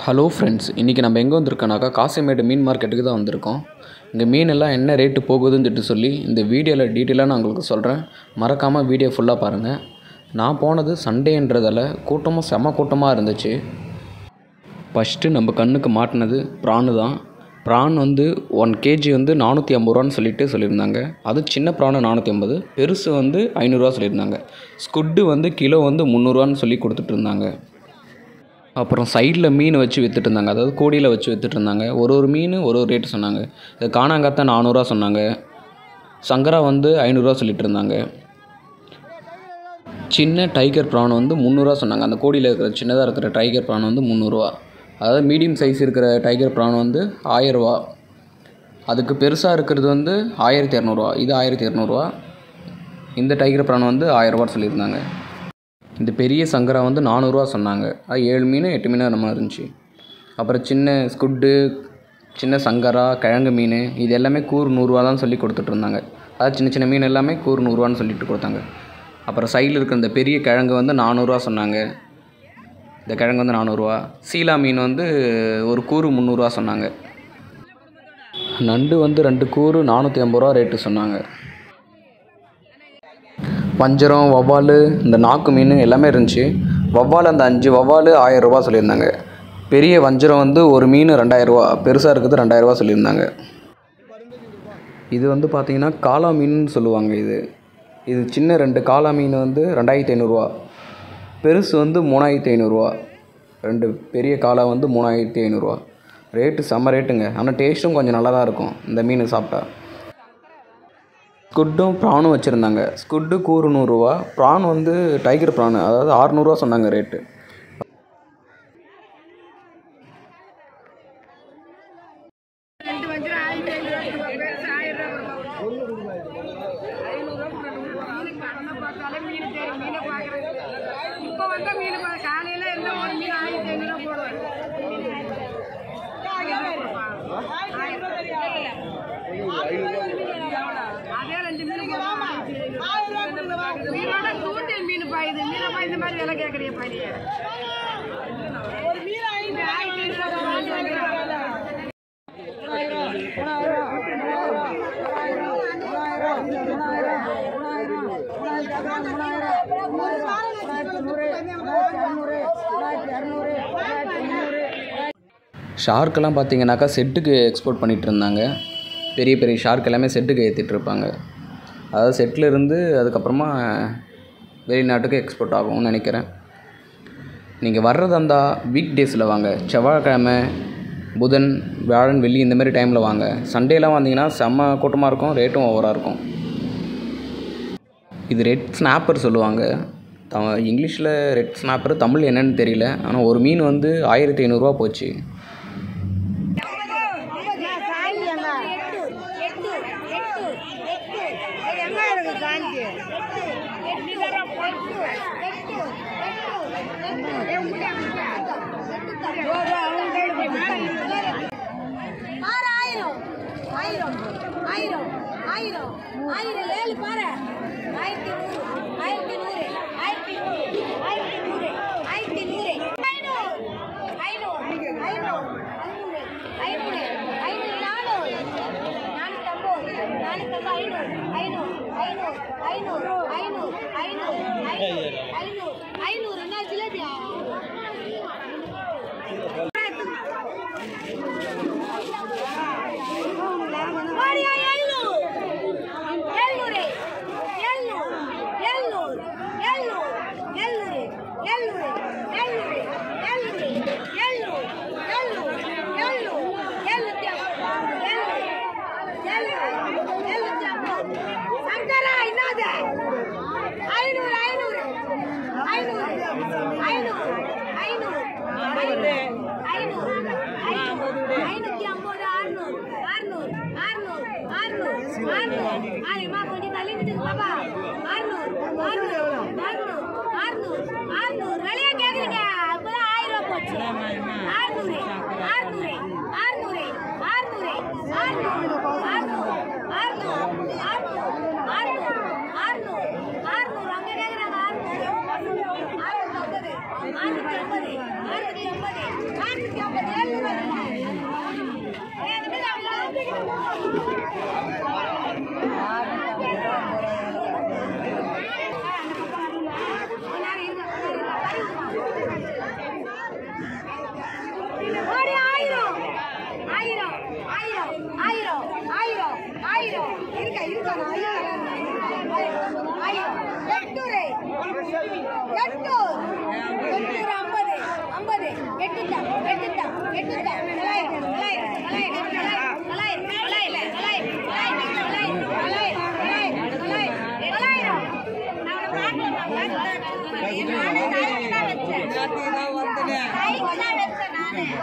Hello friends, இன்றைக்கி நம்ம எங்கே வந்திருக்கோனாக்கா காசிமேடு மீன் மார்க்கெட்டுக்கு தான் வந்திருக்கோம். இங்கே மீன் எல்லாம் என்ன ரேட்டு போகுதுன்னு சொல்லி இந்த வீடியோவில் டீட்டெயிலாக நான் உங்களுக்கு சொல்கிறேன். மறக்காமல் வீடியோ ஃபுல்லாக பாருங்கள். நான் போனது சண்டேன்றதால கூட்டமும் செம கூட்டமாக இருந்துச்சு. ஃபஸ்ட்டு நம்ம கண்ணுக்கு மாட்டினது ப்ரானு தான். ப்ரான் 1 kg 450 ரூபான்னு சொல்லியிருந்தாங்க. அது சின்ன ப்ரானு 450, பெருசு 500 ரூபா சொல்லியிருந்தாங்க. ஸ்குட்டு கிலோ 300 ரூபான்னு சொல்லி கொடுத்துட்ருந்தாங்க. அப்புறம் சைடில் மீன் வச்சு விற்றுட்டு இருந்தாங்க, அதாவது கோடியில் வச்சு விற்றுட்டு இருந்தாங்க. ஒரு மீன் ஒரு ரேட்டு சொன்னாங்க. இது காணாங்காத்தா 400 ரூபா சொன்னாங்க. சங்கரா 500 ரூபா சொல்லிட்டு இருந்தாங்க. சின்ன டைகர் ப்ரான் 300 ரூபா சொன்னாங்க. அந்த கோடியில் இருக்கிற சின்னதாக இருக்கிற டைகர் ப்ரான் 300 ரூபா. அதாவது மீடியம் சைஸ் இருக்கிற டைகர் ப்ரான் 1000 ரூபா. அதுக்கு பெருசாக இருக்கிறது 1200 ரூபா. இது 1200 ரூபா. இந்த டைகர் ப்ரான் 1000 ரூபா சொல்லியிருந்தாங்க. இந்த பெரிய சங்கரா 400 ரூபா சொன்னாங்க. அது 7 மீன் 8 மீன் அந்த மாதிரி இருந்துச்சு. அப்புறம் சின்ன ஸ்குட்டு, சின்ன சங்கரா, கிழங்கு மீன், இது எல்லாமே கூறு 100 ரூபா தான் சொல்லி கொடுத்துட்ருந்தாங்க. அதாவது சின்ன சின்ன மீன் எல்லாமே கூறு 100 ரூபான்னு சொல்லிட்டு கொடுத்தாங்க. அப்புறம் சைடில் இருக்கிற இந்த பெரிய கிழங்கு 400 ரூபா சொன்னாங்க. இந்த கிழங்கு 400 ரூபா. சீலா மீன் ஒரு கூறு 300 ரூபா சொன்னாங்க. நண்டு 2 கூறு 450 ரூபா ரேட்டு சொன்னாங்க. வஞ்சரம், வவ்வால், இந்த நாக்கு மீன் எல்லாமே இருந்துச்சு. வவ்வால் அந்த 5 வவ்வால் 1000 ரூபா சொல்லியிருந்தாங்க. பெரிய வஞ்சரம் ஒரு மீன் 2000 ரூபா, பெருசாக இருக்கிறது 2000 ரூபா சொல்லியிருந்தாங்க. இது பார்த்திங்கன்னா காளா மீன் சொல்லுவாங்க. இது சின்ன 2 காளா மீன் 2500 ரூபா, பெருசு 3500 ரூபா. 2 பெரிய காளா 3500 ரூபா. ரேட்டு செம்ம ரேட்டுங்க. ஆனால் டேஸ்ட்டும் கொஞ்சம் நல்லா தான் இருக்கும் இந்த மீன் சாப்பிட்டா. ஸ்குட்டும் ப்ரானும் வச்சுருந்தாங்க. ஸ்குட்டு கூறு 100 ரூபா, ப்ரான் டைகர் ப்ரானு, அதாவது 600 ரூபா சொன்னாங்க ரேட்டு. ஷார்க்கெல்லாம் பார்த்தீங்கன்னாக்கா செட்டுக்கு எக்ஸ்போர்ட் பண்ணிகிட்டு இருந்தாங்க. பெரிய பெரிய ஷார்க் எல்லாமே செட்டுக்கு ஏற்றிட்டுருப்பாங்க. அதாவது செட்டில் இருந்து அதுக்கப்புறமா வெளிநாட்டுக்கு எக்ஸ்போர்ட் ஆகும்னு நினைக்கிறேன். நீங்கள் வர்றதா இருந்தால் வீக் டேஸில் வாங்க. செவ்வாய்க்கிழமை, புதன், வியாழன், வெள்ளி இந்த மாதிரி டைமில் வாங்க. சண்டேலாம் வந்தீங்கன்னா செம்ம கூட்டமாக இருக்கும், ரேட்டும் ஓவராக இருக்கும். இது ரெட் ஸ்னாப்பர் சொல்லுவாங்க. இங்கிலீஷில் ரெட் ஸ்னாப்பர், தமிழ் என்னன்னு தெரியல. ஆனால் ஒரு மீன் 1500 ரூபா போச்சு.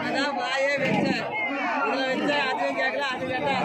அதான் வாயே வச்சேன். இதில் வச்சேன், அதுவும் கேட்கல, அது கேட்டா